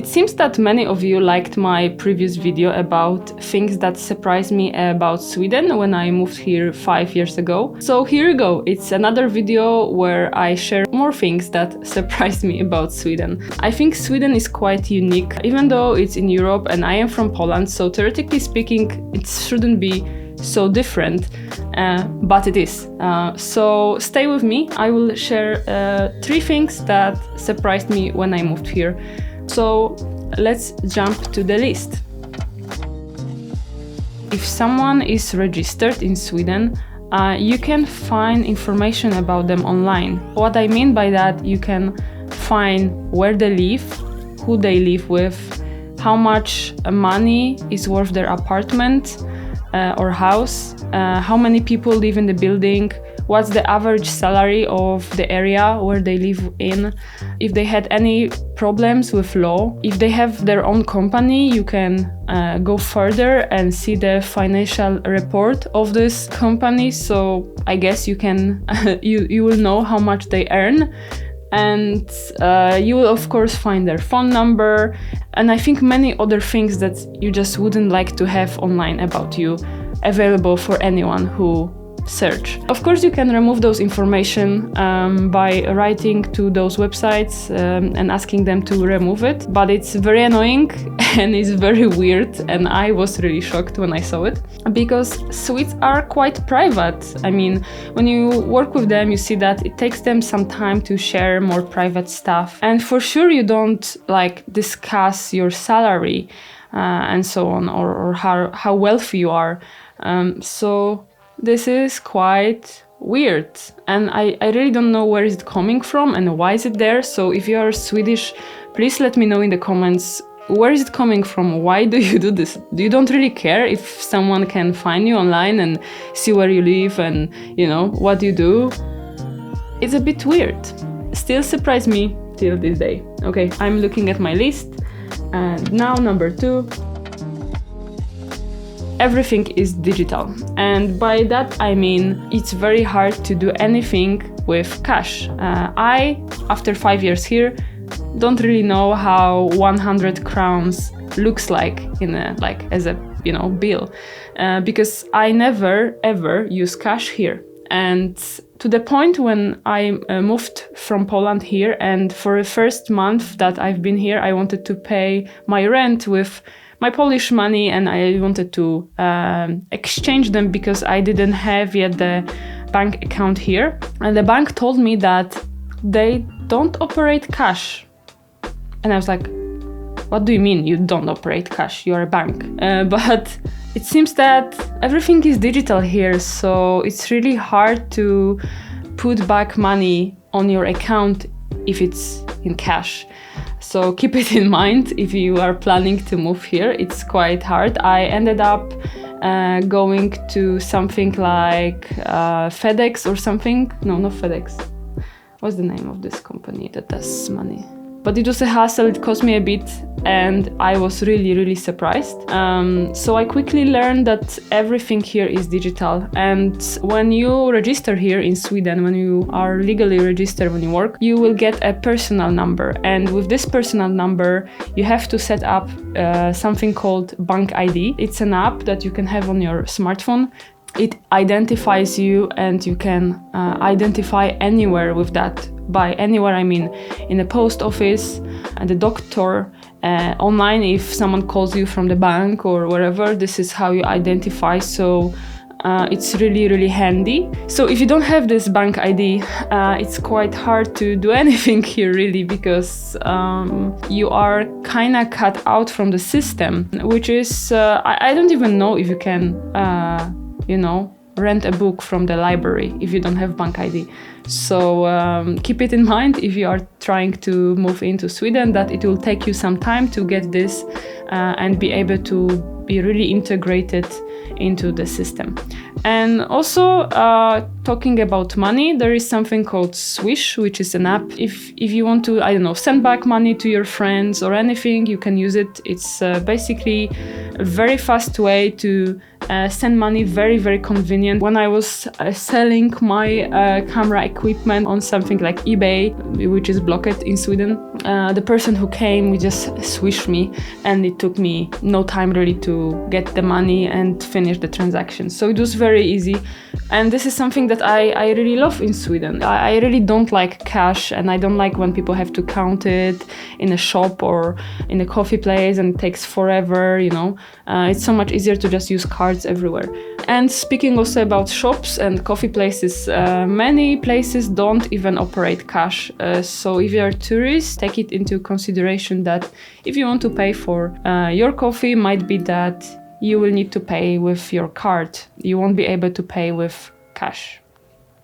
It seems that many of you liked my previous video about things that surprised me about Sweden when I moved here 5 years ago. So here you go, it's another video where I share more things that surprised me about Sweden. I think Sweden is quite unique, even though it's in Europe and I am from Poland, so theoretically speaking it shouldn't be so different, but it is. So stay with me, I will share 3 things that surprised me when I moved here. So let's jump to the list. If someone is registered in Sweden, you can find information about them online. What I mean by that, you can find where they live, who they live with, how much money is worth their apartment or house, how many people live in the building, what's the average salary of the area where they live in, if they had any problems with law. If they have their own company, you can go further and see the financial report of this company. So I guess you can you will know how much they earn. And you will of course find their phone number, and I think many other things that you just wouldn't like to have online about you, available for anyone who search. Of course you can remove those information by writing to those websites and asking them to remove it, but it's very annoying and it's very weird, and I was really shocked when I saw it, because Swedes are quite private. I mean, when you work with them you see that it takes them some time to share more private stuff, and for sure you don't like discuss your salary and so on, or how wealthy you are. So this is quite weird, and I really don't know where is it coming from and why is it there. So if you are Swedish, please let me know in the comments, where is it coming from? Why do you do this? You don't really care if someone can find you online and see where you live and, you know, what you do? It's a bit weird. Still surprised me till this day. Okay, I'm looking at my list, and now number 2. Everything is digital, and by that I mean it's very hard to do anything with cash. I, after 5 years here, don't really know how 100 crowns looks like in a, like as a, you know, bill, because I never ever use cash here. And to the point when I moved from Poland here, and for the first month that I've been here, I wanted to pay my rent with my Polish money, and I wanted to exchange them because I didn't have yet the bank account here. And the bank told me that they don't operate cash. And I was like, what do you mean you don't operate cash? You're a bank. But it seems that everything is digital here, so it's really hard to put back money on your account if it's in cash. So keep it in mind if you are planning to move here. It's quite hard. I ended up going to something like FedEx or something. No, not FedEx. What's the name of this company that does money? But it was a hassle, it cost me a bit, and I was really surprised. So I quickly learned that everything here is digital, and when you register here in Sweden, when you are legally registered when you work, you will get a personal number, and with this personal number you have to set up something called Bank ID. It's an app that you can have on your smartphone. It identifies you, and you can identify anywhere with that. By anywhere I mean in the post office, and the doctor, online if someone calls you from the bank or wherever. This is how you identify, so it's really handy. So if you don't have this bank ID, it's quite hard to do anything here really, because you are kinda cut out from the system, which is I don't even know if you can you know, rent a book from the library if you don't have bank ID. So keep it in mind if you are trying to move into Sweden, that it will take you some time to get this and be able to be really integrated into the system. And also talking about money, there is something called Swish, which is an app. If you want to, I don't know, send back money to your friends or anything, you can use it. It's basically a very fast way to send money very, very convenient. When I was selling my camera equipment on something like eBay, which is blocked in Sweden, the person who came, we just swished me, and it took me no time really to get the money and finish the transaction. So it was very easy. And this is something that I really love in Sweden. I really don't like cash, and I don't like when people have to count it in a shop or in a coffee place and it takes forever, you know. It's so much easier to just use cards everywhere. And speaking also about shops and coffee places, many places don't even operate cash. So if you're a tourist, take it into consideration that if you want to pay for your coffee, might be that you will need to pay with your card. You won't be able to pay with cash.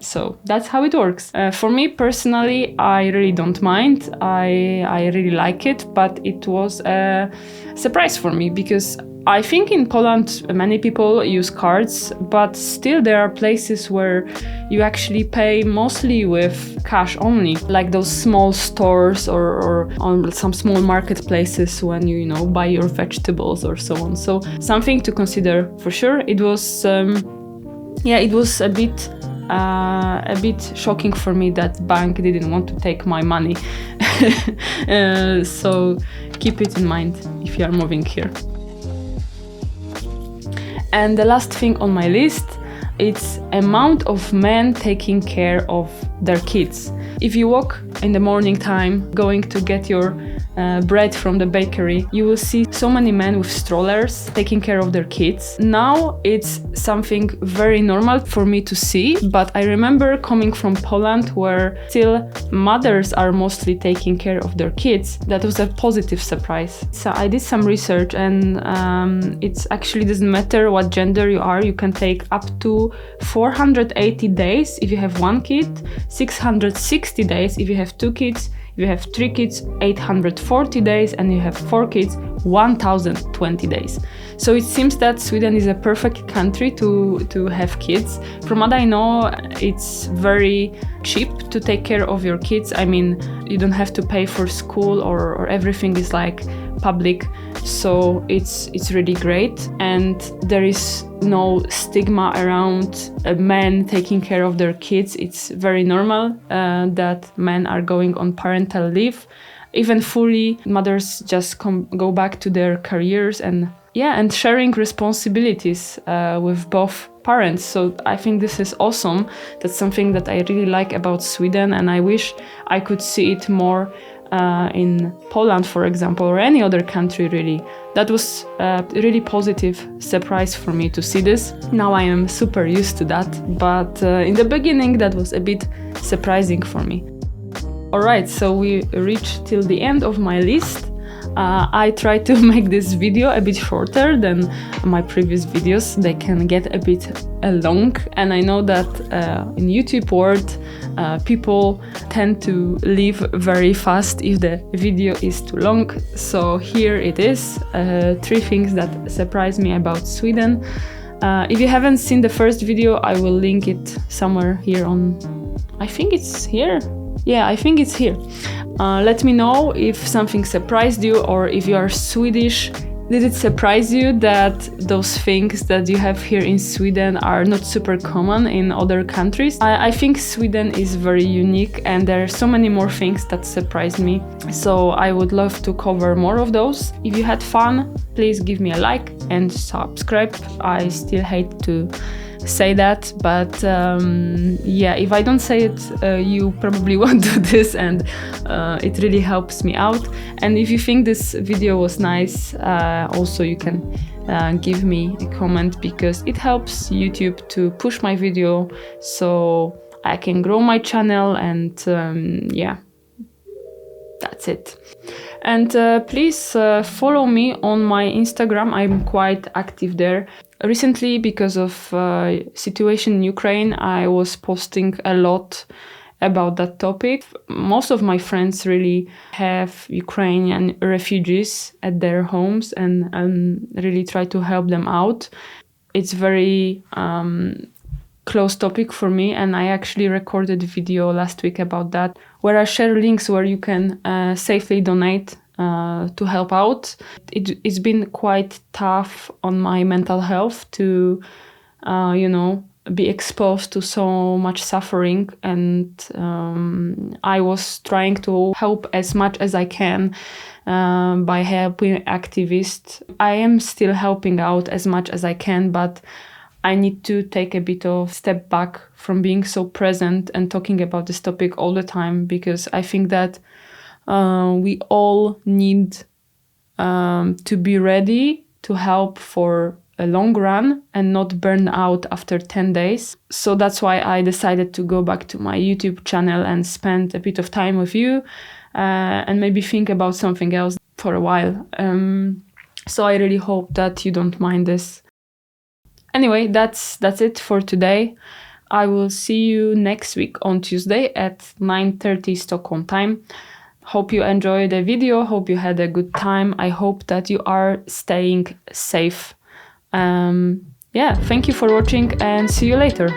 So that's how it works. For me personally, I really don't mind. I really like it, but it was a surprise for me because I think in Poland many people use cards, but still there are places where you actually pay mostly with cash only, like those small stores or on some small marketplaces when you buy your vegetables or so on. So something to consider for sure. It was it was a bit shocking for me that bank didn't want to take my money. So keep it in mind if you are moving here. And the last thing on my list, it's amount of men taking care of their kids. If you walk in the morning time going to get your bread from the bakery, you will see so many men with strollers taking care of their kids. Now it's something very normal for me to see, but I remember coming from Poland where still mothers are mostly taking care of their kids. That was a positive surprise. So I did some research, and it actually doesn't matter what gender you are. You can take up to 480 days if you have one kid, 660 days if you have two kids, if you have 3 kids, 840 days, and you have 4 kids, 1020 days. So it seems that Sweden is a perfect country to have kids. From what I know, it's very cheap to take care of your kids. I mean, you don't have to pay for school or everything is like public. So it's really great, and there is no stigma around men taking care of their kids. It's very normal that men are going on parental leave. Even fully, mothers just go back to their careers and sharing responsibilities with both parents. So I think this is awesome. That's something that I really like about Sweden, and I wish I could see it more in Poland, for example, or any other country really. That was a really positive surprise for me to see this. Now I am super used to that, but in the beginning that was a bit surprising for me. Alright, so we reached till the end of my list. I tried to make this video a bit shorter than my previous videos. They can get a bit long, and I know that in YouTube world people tend to leave very fast if the video is too long. So here it is, 3 things that surprised me about Sweden. If you haven't seen the first video, I will link it somewhere here on, I think it's here. Yeah, I think it's here. Let me know if something surprised you, or if you are Swedish. Did it surprise you that those things that you have here in Sweden are not super common in other countries? I think Sweden is very unique, and there are so many more things that surprised me. So I would love to cover more of those. If you had fun, please give me a like and subscribe. I still hate to say that, but if I don't say it, you probably won't do this, and it really helps me out. And if you think this video was nice, also you can give me a comment, because it helps YouTube to push my video so I can grow my channel, and that's it. And please follow me on my Instagram. I'm quite active there. Recently, because of situation in Ukraine, I was posting a lot about that topic. Most of my friends really have Ukrainian refugees at their homes, and really try to help them out. It's very close topic for me, and I actually recorded a video last week about that, where I share links where you can safely donate to help out. It's been quite tough on my mental health to, be exposed to so much suffering, and I was trying to help as much as I can by helping activists. I am still helping out as much as I can, but I need to take a bit of step back from being so present and talking about this topic all the time, because I think that we all need to be ready to help for a long run and not burn out after 10 days. So that's why I decided to go back to my YouTube channel and spend a bit of time with you and maybe think about something else for a while. So I really hope that you don't mind this. Anyway, that's it for today. I will see you next week on Tuesday at 9:30 Stockholm time. Hope you enjoyed the video. Hope you had a good time. I hope that you are staying safe. Thank you for watching and see you later.